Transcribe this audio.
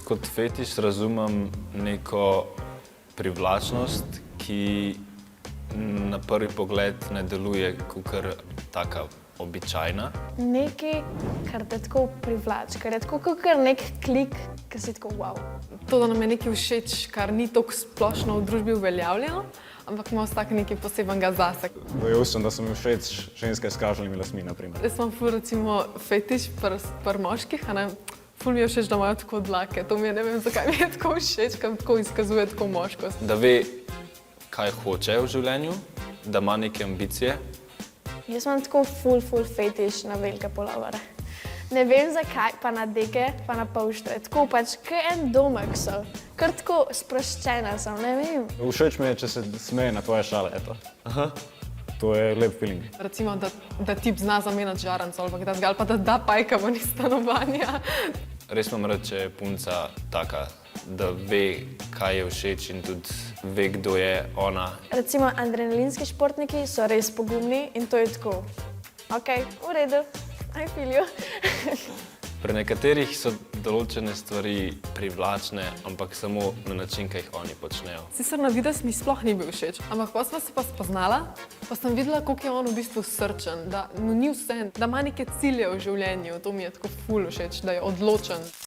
Kot fetiš razumem neko privlačnost, ki na prvi pogled ne deluje kakor taka običajna. Nekaj, kar te tako privlači, kar je tako kakor nek klik, ki si tako wow. To, da nam je nekaj všeč, kar ni tako splošno v družbi uveljavljeno, ampak ima vsak nekaj posebenega zase. Dojel sem, da so mi všeč ženske s kažnimi lasmi, na primer. Jaz imam ful recimo fetiš pri moških, a ne? Ful mi je všeč, da imajo tako dlake. To mi je, ne vem, zakaj mi je tako všeč, ker tako izkazuje tako moškost. Da ve, kaj hoče v življenju, da ima neke ambicije. Jaz imam tako ful fetiš na velike pulovere. Ne vem zakaj, pa na deke, pa na polštre. Tako pač, kot en domek so. Kar tako sproščena sem, ne vem. Všeč mi je, če se smeje na tvoje šale, eto. Aha. To je lep feeling. Recimo, da tip zna zamenjati žaranco ali pa da da pajka ven iz stanovanja. Res imam rad, če je punca taka, da ve, kaj je všeč in tudi ve, kdo je ona. Recimo, adrenalinski športniki so res pogumni in to je tako. Ok, v redu, I feel you. Pri nekaterih so določene stvari privlačne, ampak samo na način, kaj jih oni počnejo. Sicer na videz mi sploh ni bil všeč, ampak pa sva se pa spoznala, pa sem videla, koliko je on v bistvu srčen, da mu ni vse, da ima neke cilje v življenju. To mi je tako ful všeč, da je odločen.